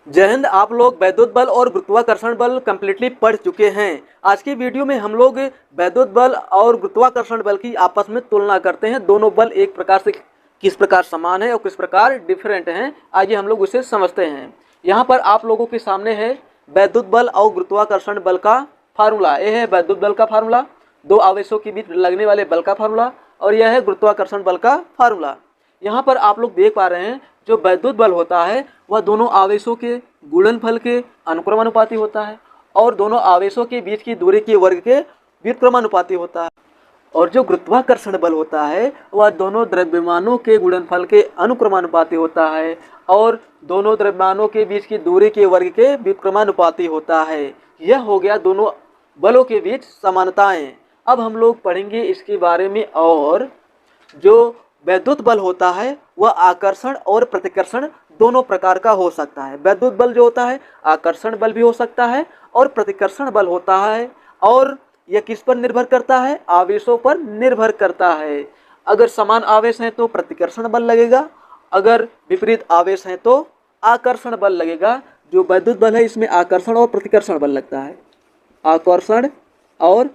जय हिंद। आप लोग वैद्युत बल और गुरुत्वाकर्षण बल कंप्लीटली पढ़ चुके हैं। आज की वीडियो में हम लोग वैद्युत बल और गुरुत्वाकर्षण बल की आपस में तुलना करते हैं। दोनों बल एक प्रकार से किस प्रकार समान है और किस प्रकार डिफरेंट हैं, आइए हम लोग उसे समझते हैं। यहाँ पर आप लोगों के सामने है वैद्युत बल और गुरुत्वाकर्षण बल का फार्मूला। यह है वैद्युत बल का फार्मूला, दो आवेशों के बीच लगने वाले बल का फार्मूला, और यह है गुरुत्वाकर्षण बल का फार्मूला। यहाँ पर आप लोग देख पा रहे हैं जो वैद्युत बल होता है वह दोनों आवेशों के गुणनफल के अनुक्रमानुपाती होता है और दोनों आवेशों के बीच की दूरी के वर्ग के व्युत्क्रमानुपाती होता है। और जो गुरुत्वाकर्षण बल होता है वह दोनों द्रव्यमानों के गुणनफल के अनुक्रमानुपाती होता है और दोनों द्रव्यमानों के बीच की दूरी के वर्ग के व्युत्क्रमानुपाती होता है। यह हो गया दोनों बलों के बीच समानताएं। अब हम लोग पढ़ेंगे इसके बारे में। और जो वैद्युत बल होता है वह आकर्षण और प्रतिकर्षण दोनों प्रकार का हो सकता है। वैद्युत बल जो होता है आकर्षण बल भी हो सकता है और प्रतिकर्षण बल होता है। और यह किस पर निर्भर करता है? आवेशों पर निर्भर करता है। अगर समान आवेश हैं तो प्रतिकर्षण बल लगेगा, अगर विपरीत आवेश हैं तो आकर्षण बल लगेगा। जो वैद्युत बल है इसमें आकर्षण और प्रतिकर्षण बल लगता है। आकर्षण और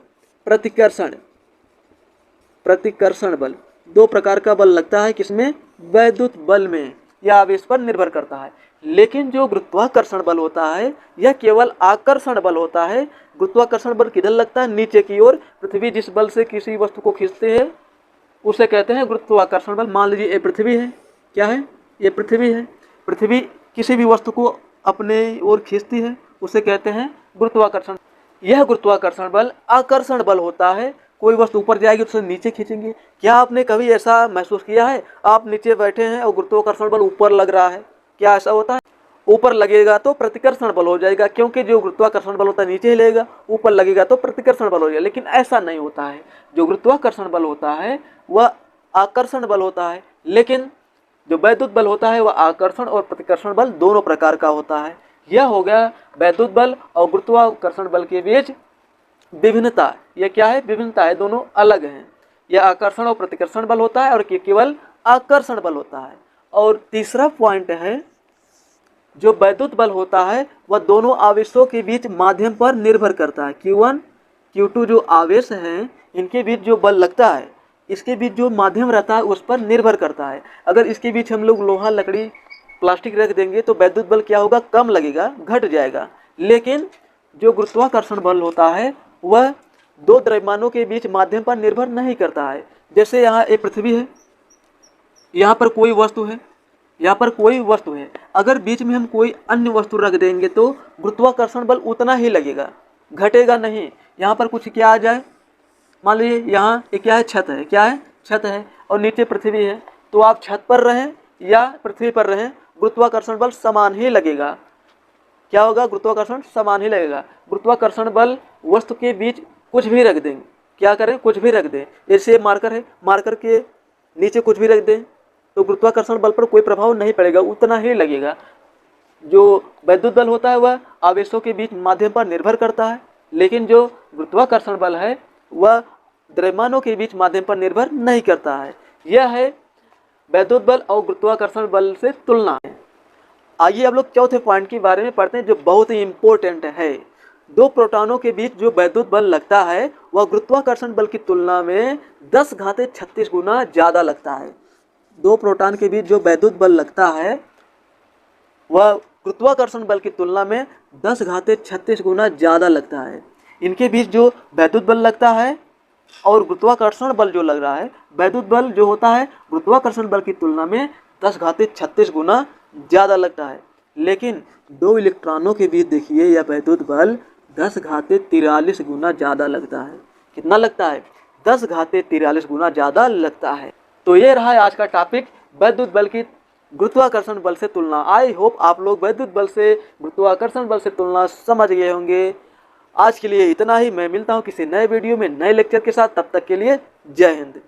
प्रतिकर्षण बल दो प्रकार का बल लगता है। किसमें? वैद्युत बल में। यह आवेश पर निर्भर करता है। लेकिन जो गुरुत्वाकर्षण बल होता है यह केवल आकर्षण बल होता है। गुरुत्वाकर्षण बल किधर लगता है? नीचे की ओर। पृथ्वी जिस बल से किसी वस्तु को खींचते हैं उसे कहते हैं गुरुत्वाकर्षण बल। मान लीजिए ये पृथ्वी है। क्या है? ये पृथ्वी है। पृथ्वी किसी भी वस्तु को अपने ओर खींचती है, उसे कहते हैं गुरुत्वाकर्षण। यह गुरुत्वाकर्षण बल आकर्षण बल होता है। कोई वस्तु ऊपर जाएगी तो उसे नीचे खींचेंगे। क्या आपने कभी ऐसा महसूस किया है? आप नीचे बैठे हैं और गुरुत्वाकर्षण बल ऊपर लग रहा है, क्या ऐसा होता है? ऊपर लगेगा तो प्रतिकर्षण बल हो जाएगा, क्योंकि जो गुरुत्वाकर्षण बल होता है नीचे ही लगेगा। ऊपर लगेगा तो प्रतिकर्षण बल हो जाएगा। लेकिन ऐसा नहीं होता है। जो गुरुत्वाकर्षण बल होता है वह आकर्षण बल होता है, लेकिन जो वैद्युत बल होता है वह आकर्षण और प्रतिकर्षण बल दोनों प्रकार का होता है। यह हो गया वैद्युत बल और गुरुत्वाकर्षण बल के बीच विभिन्नता। यह क्या है? विभिन्नता है, दोनों अलग हैं। यह आकर्षण और प्रतिकर्षण बल होता है और केवल आकर्षण बल होता है। और तीसरा पॉइंट है जो वैद्युत बल होता है वह दोनों आवेशों के बीच माध्यम पर निर्भर करता है। Q1 Q2 जो आवेश हैं इनके बीच जो बल लगता है इसके बीच जो माध्यम रहता है उस पर निर्भर करता है। अगर इसके बीच हम लोग लोहा, लकड़ी, प्लास्टिक रख देंगे तो वैद्युत बल क्या होगा? कम लगेगा, घट जाएगा। लेकिन जो गुरुत्वाकर्षण बल होता है वह दो द्रव्यमानों के बीच माध्यम पर निर्भर नहीं करता है। जैसे यहाँ एक पृथ्वी है, यहाँ पर कोई वस्तु है, यहाँ पर कोई वस्तु है। अगर बीच में हम कोई अन्य वस्तु रख देंगे तो गुरुत्वाकर्षण बल उतना ही लगेगा, घटेगा नहीं। यहाँ पर कुछ क्या आ जाए, मान लीजिए यहाँ एक क्या है? छत है। क्या है? छत है और नीचे पृथ्वी है। तो आप छत पर रहें या पृथ्वी पर रहें, गुरुत्वाकर्षण बल समान ही लगेगा। क्या होगा? गुरुत्वाकर्षण समान ही लगेगा। गुरुत्वाकर्षण बल वस्तु के बीच कुछ भी रख दें, क्या करें? कुछ भी रख दें। जैसे मार्कर है, मार्कर के नीचे कुछ भी रख दें तो गुरुत्वाकर्षण बल पर कोई प्रभाव नहीं पड़ेगा, उतना ही लगेगा। जो वैद्युत बल होता है वह आवेशों के बीच माध्यम पर निर्भर करता है, लेकिन जो गुरुत्वाकर्षण बल है वह द्रव्यमानों के बीच माध्यम पर निर्भर नहीं करता है। यह है वैद्युत बल और गुरुत्वाकर्षण बल से तुलना है। आइए अब लोग चौथे पॉइंट के बारे में पढ़ते हैं जो बहुत ही इम्पोर्टेंट है। दो प्रोटॉनों के बीच जो वैद्युत बल लगता है वह गुरुत्वाकर्षण बल की तुलना में 10 घाते 36 गुना ज़्यादा लगता है। दो प्रोटॉन के बीच जो वैद्युत बल लगता है वह गुरुत्वाकर्षण बल की तुलना में 10 घाते 36 गुना ज़्यादा लगता है। इनके बीच जो वैद्युत बल लगता है और गुरुत्वाकर्षण बल जो लग रहा है, वैद्युत बल जो होता है गुरुत्वाकर्षण बल की तुलना में 10 घाते 36 गुना ज़्यादा लगता है। लेकिन दो इलेक्ट्रॉनों के बीच देखिए यह वैद्युत बल 10 घाते 43 गुना ज़्यादा लगता है। कितना लगता है? 10 घाते 43 गुना ज़्यादा लगता है। तो ये रहा है आज का टॉपिक, वैद्युत बल की गुरुत्वाकर्षण बल से तुलना। आई होप आप लोग वैद्युत बल से गुरुत्वाकर्षण बल से तुलना समझ गए होंगे। आज के लिए इतना ही। मैं मिलता हूँ किसी नए वीडियो में नए लेक्चर के साथ। तब तक के लिए जय हिंद।